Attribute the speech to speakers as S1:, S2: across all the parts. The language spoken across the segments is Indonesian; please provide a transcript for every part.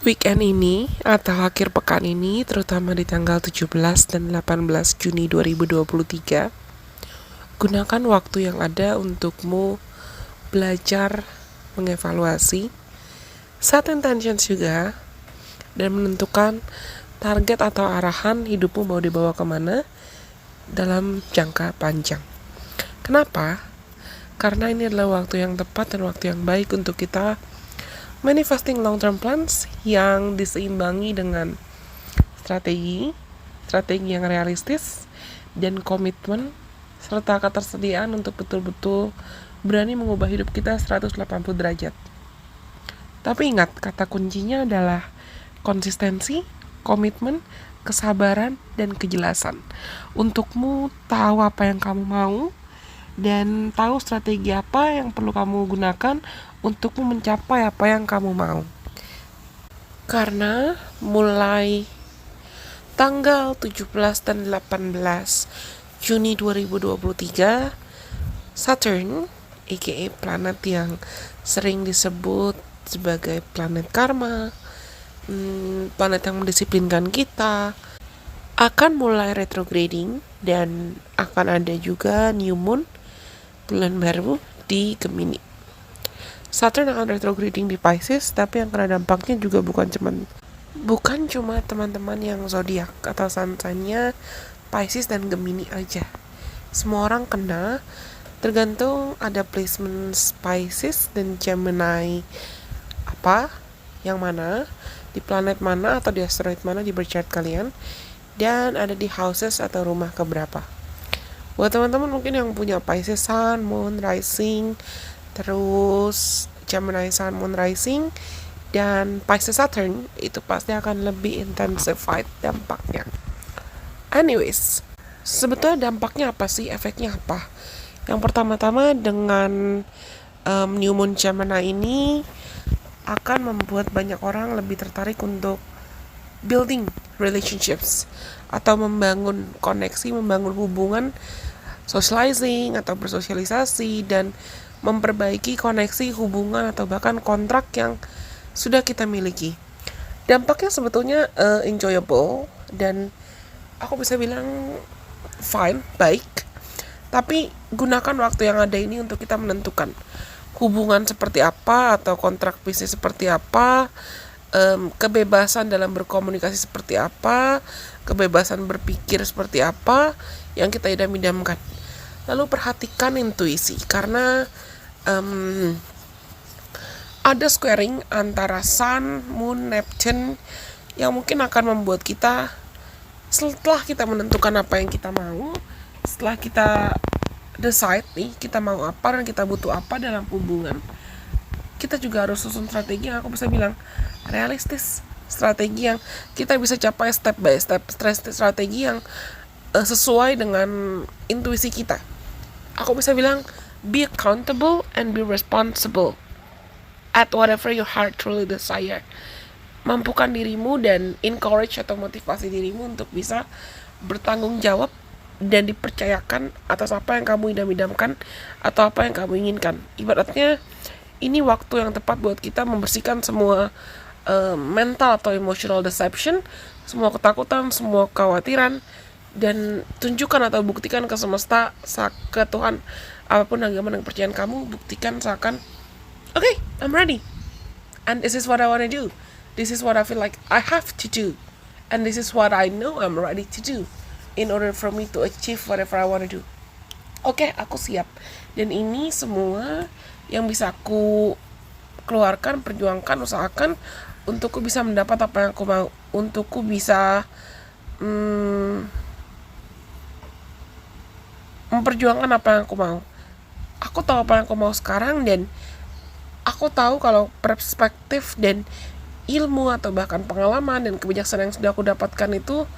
S1: Weekend ini atau akhir pekan ini, terutama di tanggal 17 dan 18 Juni 2023, gunakan waktu yang ada untukmu belajar, mengevaluasi, set intentions juga, dan menentukan target atau arahan hidupmu mau dibawa kemana dalam jangka panjang. Kenapa? Karena ini adalah waktu yang tepat dan waktu yang baik untuk kita manifesting long-term plans yang diseimbangi dengan strategi yang realistis, dan komitmen, serta ketersediaan untuk betul-betul berani mengubah hidup kita 180 derajat. Tapi ingat, kata kuncinya adalah konsistensi, komitmen, kesabaran, dan kejelasan. Untukmu tahu apa yang kamu mau, dan tahu strategi apa yang perlu kamu gunakan untukmu mencapai apa yang kamu mau. Karena mulai tanggal 17 dan 18 Juni 2023, Saturn, aka planet yang sering disebut sebagai planet karma, planet yang mendisiplinkan kita, akan mulai retrograding, dan akan ada juga new moon, bulan baru di Gemini. Saturn akan retrograding di Pisces, tapi yang kena dampaknya juga bukan cuma teman-teman yang zodiak atau sign-nya Pisces dan Gemini aja. Semua orang kena, tergantung ada placement Pisces dan Gemini apa, yang mana, di planet mana atau di asteroid mana di birth chart kalian, dan ada di houses atau rumah keberapa. Buat teman-teman mungkin yang punya Pisces Sun, Moon, Rising, terus Gemini Sun, Moon, Rising, dan Pisces Saturn, itu pasti akan lebih intensified dampaknya. Anyways, sebetulnya dampaknya apa sih? Efeknya apa? Yang pertama-tama, dengan New Moon Gemini ini akan membuat banyak orang lebih tertarik untuk building relationships atau membangun koneksi, membangun hubungan, socializing atau bersosialisasi, dan memperbaiki koneksi hubungan atau bahkan kontrak yang sudah kita miliki. Dampaknya sebetulnya enjoyable, dan aku bisa bilang fine, baik. Tapi gunakan waktu yang ada ini untuk kita menentukan hubungan seperti apa atau kontrak bisnis seperti apa, kebebasan dalam berkomunikasi seperti apa, kebebasan berpikir seperti apa yang kita idam-idamkan. Lalu perhatikan intuisi, karena ada squaring antara Sun, Moon, Neptune yang mungkin akan membuat kita, setelah kita menentukan apa yang kita mau, setelah kita decide nih kita mau apa dan kita butuh apa dalam hubungan, kita juga harus susun strategi yang aku bisa bilang realistis, strategi yang kita bisa capai step by step, strategi yang sesuai dengan intuisi kita. Aku bisa bilang be accountable and be responsible at whatever your heart truly desire. Mampukan dirimu dan encourage atau motivasi dirimu untuk bisa bertanggung jawab dan dipercayakan atas apa yang kamu idam-idamkan atau apa yang kamu inginkan. Ibaratnya ini waktu yang tepat buat kita membersihkan semua mental atau emotional deception, semua ketakutan, semua kekhawatiran, dan tunjukkan atau buktikan ke semesta, ke Tuhan, apapun agama dan kepercayaan kamu, buktikan seakan okay, I'm ready, and this is what I want to do, this is what I feel like I have to do, and this is what I know I'm ready to do in order for me to achieve whatever I want to do. Oke, aku siap. Dan ini semua yang bisa aku keluarkan, perjuangkan, usahakan untukku bisa mendapat apa yang aku mau, untukku bisa memperjuangkan apa yang aku mau. Aku tahu apa yang aku mau sekarang, dan aku tahu kalau perspektif dan ilmu atau bahkan pengalaman dan kebijaksanaan yang sudah aku dapatkan itu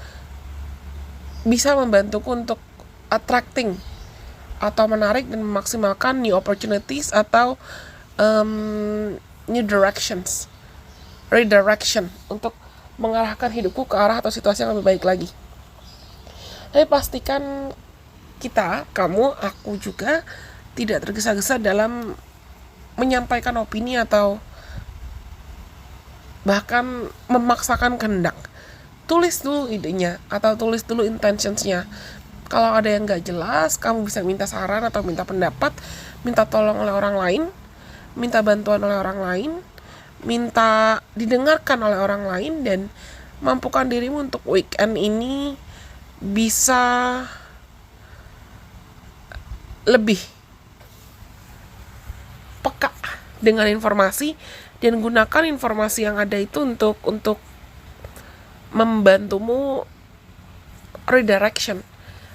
S1: bisa membantuku untuk attracting atau menarik dan memaksimalkan new opportunities atau new redirection untuk mengarahkan hidupku ke arah atau situasi yang lebih baik lagi. Tapi pastikan kita, kamu, aku juga tidak tergesa-gesa dalam menyampaikan opini atau bahkan memaksakan kehendak. Tulis dulu idenya atau tulis dulu intentionsnya. Kalau ada yang gak jelas, kamu bisa minta saran atau minta pendapat, minta tolong oleh orang lain, minta bantuan oleh orang lain, minta didengarkan oleh orang lain, dan mampukan dirimu untuk weekend ini bisa lebih peka dengan informasi, dan gunakan informasi yang ada itu untuk membantumu redirection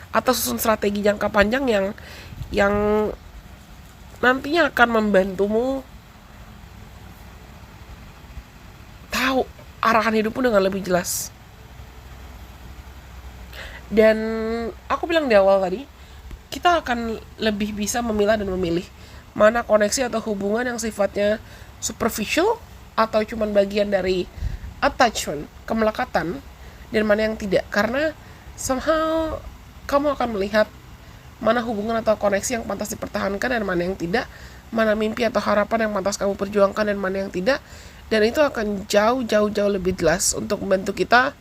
S1: atau susun strategi jangka panjang yang nantinya akan membantumu tahu arahan hidupmu dengan lebih jelas. Dan aku bilang di awal tadi, kita akan lebih bisa memilah dan memilih mana koneksi atau hubungan yang sifatnya superficial atau cuman bagian dari attachment, kemelekatan, dan mana yang tidak. Karena somehow kamu akan melihat mana hubungan atau koneksi yang pantas dipertahankan dan mana yang tidak, mana mimpi atau harapan yang pantas kamu perjuangkan dan mana yang tidak. Dan itu akan jauh lebih jelas untuk membantu kita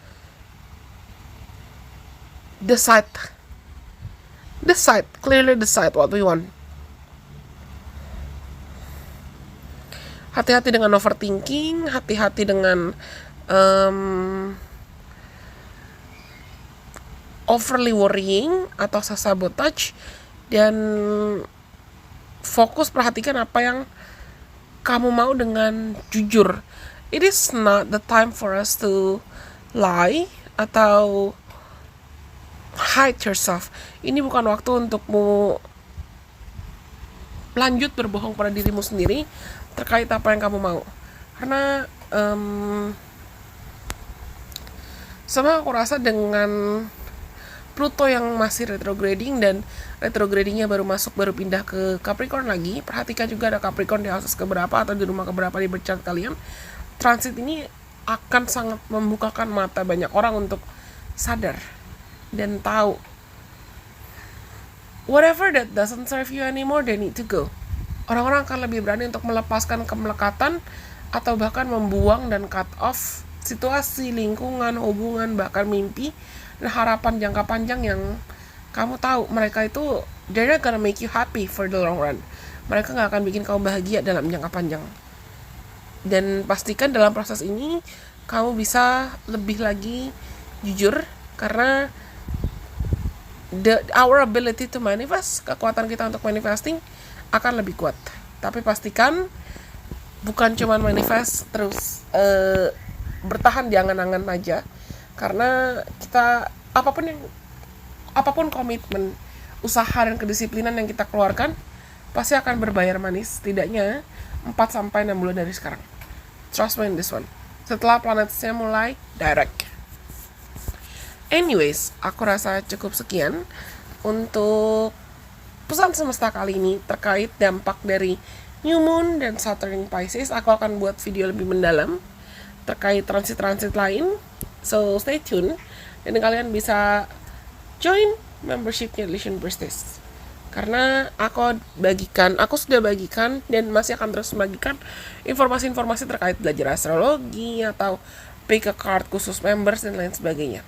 S1: clearly decide what we want. Hati-hati dengan overthinking, hati-hati dengan overly worrying atau self-sabotage, dan fokus perhatikan apa yang kamu mau dengan jujur. It is not the time for us to lie atau hide yourself. Ini bukan waktu untukmu lanjut berbohong pada dirimu sendiri terkait apa yang kamu mau. Karena sama aku rasa dengan Pluto yang masih retrograding, dan retrogradingnya baru pindah ke Capricorn lagi. Perhatikan juga ada Capricorn di house keberapa atau di rumah keberapa di chart kalian. Transit ini akan sangat membukakan mata banyak orang untuk sadar dan tahu whatever that doesn't serve you anymore, they need to go. Orang-orang akan lebih berani untuk melepaskan kemelekatan atau bahkan membuang dan cut off situasi, lingkungan, hubungan, bahkan mimpi dan harapan jangka panjang yang kamu tahu mereka itu they're not gonna make you happy for the long run. Mereka gak akan bikin kamu bahagia dalam jangka panjang. Dan pastikan dalam proses ini kamu bisa lebih lagi jujur, karena our ability to manifest, kekuatan kita untuk manifesting akan lebih kuat. Tapi pastikan bukan cuma manifest terus bertahan di angan-angan aja, karena kita apapun komitmen, usaha dan kedisiplinan yang kita keluarkan pasti akan berbayar manis, setidaknya 4-6 bulan dari sekarang. Trust me in this one. Setelah planetnya mulai direct. Anyways, aku rasa cukup sekian untuk pesan semesta kali ini terkait dampak dari New Moon dan Saturn Pisces. Aku akan buat video lebih mendalam terkait transit-transit lain. So stay tune, dan kalian bisa join membershipnya Lesion Priestess. Karena aku sudah bagikan dan masih akan terus membagikan informasi-informasi terkait belajar astrologi atau pick a card khusus members dan lain sebagainya.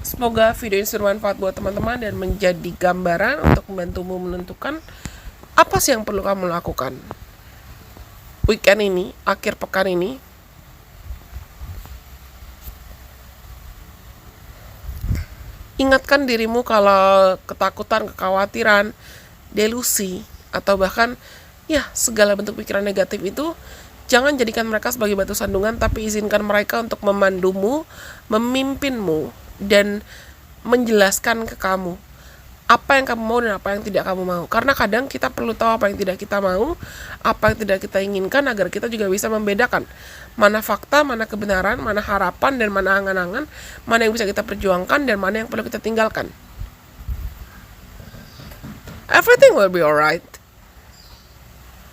S1: Semoga video ini bermanfaat buat teman-teman dan menjadi gambaran untuk membantumu menentukan apa sih yang perlu kamu lakukan weekend ini, akhir pekan ini. Ingatkan dirimu kalau ketakutan, kekhawatiran, delusi, atau bahkan segala bentuk pikiran negatif itu, jangan jadikan mereka sebagai batu sandungan, tapi izinkan mereka untuk memandumu, memimpinmu, dan menjelaskan ke kamu apa yang kamu mau dan apa yang tidak kamu mau. Karena kadang kita perlu tahu apa yang tidak kita mau, apa yang tidak kita inginkan, agar kita juga bisa membedakan mana fakta, mana kebenaran, mana harapan, dan mana angan-angan, mana yang bisa kita perjuangkan, dan mana yang perlu kita tinggalkan. Everything will be alright.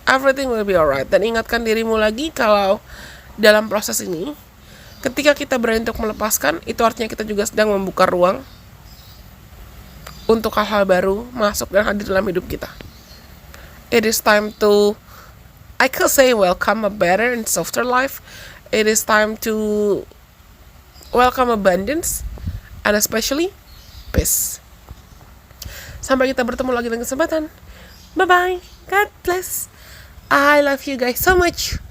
S1: Everything will be alright. Dan ingatkan dirimu lagi kalau dalam proses ini, ketika kita berani untuk melepaskan, itu artinya kita juga sedang membuka ruang untuk hal-hal baru masuk dan hadir dalam hidup kita. It is time to, I could say, welcome a better and softer life. It is time to welcome abundance and especially peace. Sampai kita bertemu lagi dengan kesempatan. Bye bye. God bless. I love you guys so much.